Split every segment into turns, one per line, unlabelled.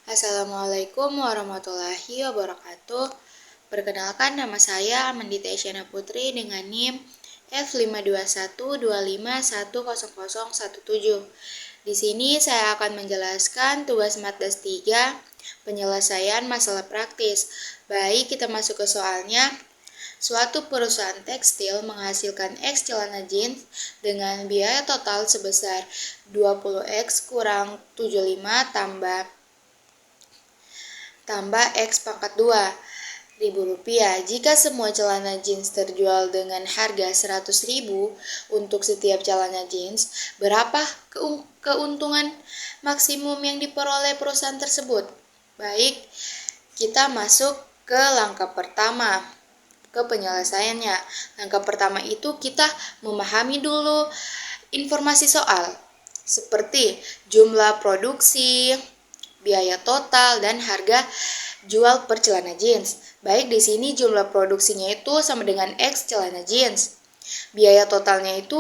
Assalamualaikum warahmatullahi wabarakatuh. Perkenalkan, nama saya Amandita Isyana Putri dengan NIM F52125100017. Di sini saya akan menjelaskan tugas Matdas 3, penyelesaian masalah praktis. Baik, kita masuk ke soalnya. Suatu perusahaan tekstil menghasilkan X celana jeans dengan biaya total sebesar 20X kurang 75 tambah X pangkat 2 ribu rupiah. Jika semua celana jeans terjual dengan harga 100.000 untuk setiap celana jeans, berapa keuntungan maksimum yang diperoleh perusahaan tersebut? Baik, kita masuk ke langkah pertama, ke penyelesaiannya. Langkah pertama itu kita memahami dulu informasi soal, seperti jumlah produksi, biaya total, dan harga jual per celana jeans. Baik, di sini jumlah produksinya itu sama dengan X celana jeans. Biaya totalnya itu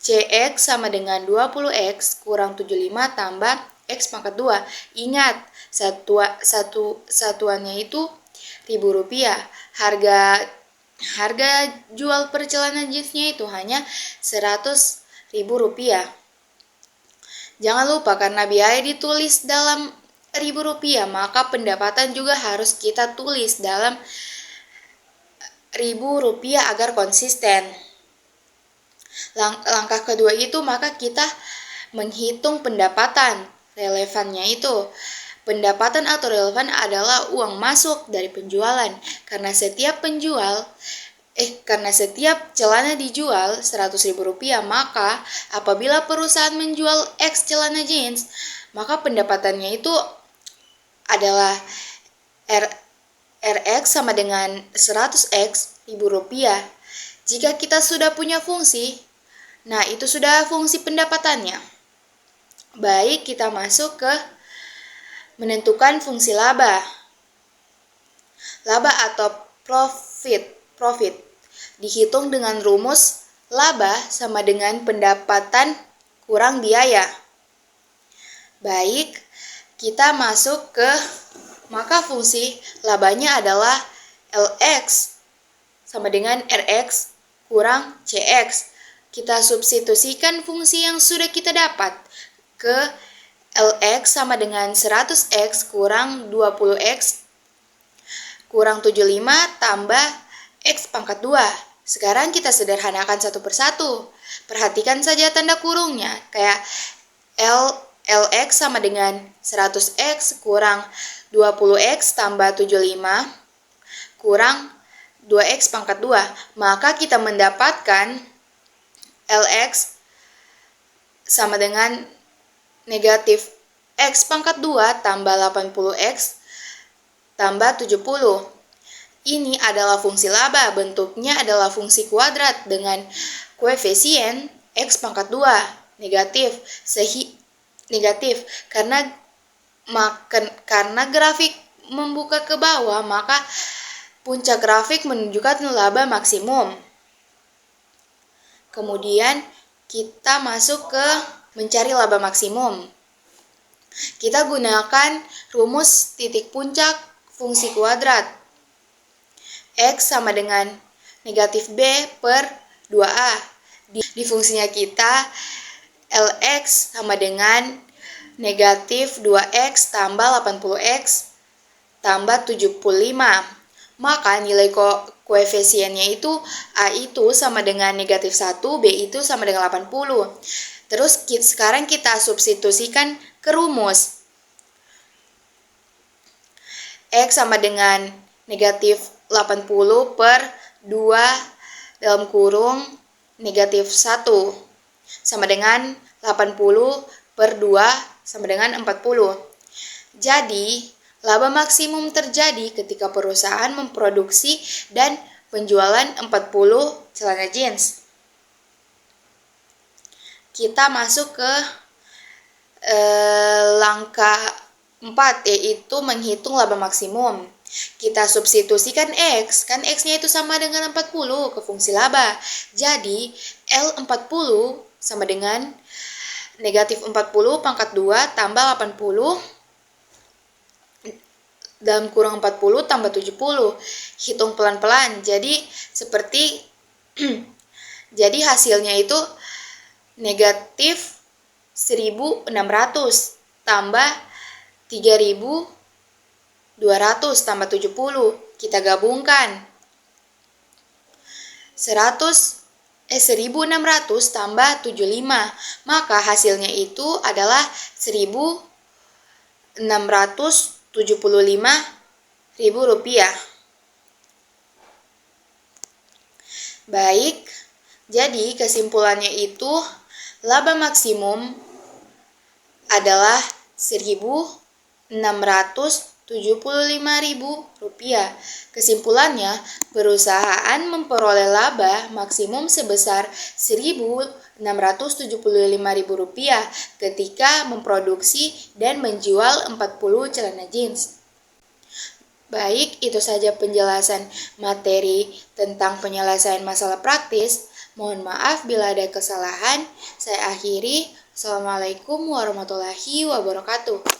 CX sama dengan 20X kurang 75 tambah X pangkat 2. Ingat, satuannya itu ribu rupiah. Harga jual per celana jeansnya itu hanya 100.000 rupiah. Jangan lupa, karena biaya ditulis dalam ribu rupiah, maka pendapatan juga harus kita tulis dalam ribu rupiah agar konsisten. Langkah kedua itu, maka kita menghitung pendapatan. Relevannya itu, pendapatan atau relevan adalah uang masuk dari penjualan. Karena setiap celana dijual 100.000 rupiah, maka apabila perusahaan menjual X celana jeans, maka pendapatannya itu adalah RX sama dengan 100X ribu rupiah. Jika kita sudah punya fungsi, nah itu sudah fungsi pendapatannya. Baik, kita masuk ke menentukan fungsi laba. Laba atau profit dihitung dengan rumus laba sama dengan pendapatan kurang biaya. Baik, kita masuk ke, maka fungsi labanya adalah LX sama dengan RX kurang CX. Kita substitusikan fungsi yang sudah kita dapat ke LX sama dengan 100X kurang 20X kurang 75 tambah X pangkat 2. Sekarang kita sederhanakan satu persatu. Perhatikan saja tanda kurungnya, kayak LX sama dengan 100X kurang 20X tambah 75 kurang 2X pangkat 2. Maka kita mendapatkan LX sama dengan negatif X pangkat 2 tambah 80X tambah 70. Ini adalah fungsi laba, bentuknya adalah fungsi kuadrat dengan koefisien X pangkat 2 negatif karena grafik membuka ke bawah, maka puncak grafik menunjukkan laba maksimum. Kemudian kita masuk ke mencari laba maksimum. Kita gunakan rumus titik puncak fungsi kuadrat. X sama dengan negatif B per 2A. Di fungsinya kita, LX sama dengan negatif 2X tambah 80X tambah 75. Maka nilai koefisiennya itu A itu sama dengan negatif 1, B itu sama dengan 80. Terus sekarang kita substitusikan ke rumus. X sama dengan negatif 80 per 2 dalam kurung negatif 1 sama dengan 80 per 2 sama dengan 40. Jadi, laba maksimum terjadi ketika perusahaan memproduksi dan penjualan 40 celana jeans. Kita masuk ke langkah 4, yaitu menghitung laba maksimum. Kita substitusikan X, kan X-nya itu sama dengan 40 ke fungsi laba. Jadi, L40 sama dengan negatif 40 pangkat 2 tambah 80 dalam kurung 40 tambah 70. Hitung pelan-pelan. Jadi seperti jadi hasilnya itu negatif 1600 tambah 3200 tambah 70. Kita gabungkan. 1600 tambah 75. Maka hasilnya itu adalah 1.675.000 rupiah. Baik, jadi kesimpulannya itu laba maksimum adalah 1.675.000 rupiah. Kesimpulannya, perusahaan memperoleh laba maksimum sebesar 1.675.000 rupiah ketika memproduksi dan menjual 40 celana jeans. Baik, itu saja penjelasan materi tentang penyelesaian masalah praktis. Mohon maaf bila ada kesalahan. Saya akhiri. Assalamualaikum warahmatullahi wabarakatuh.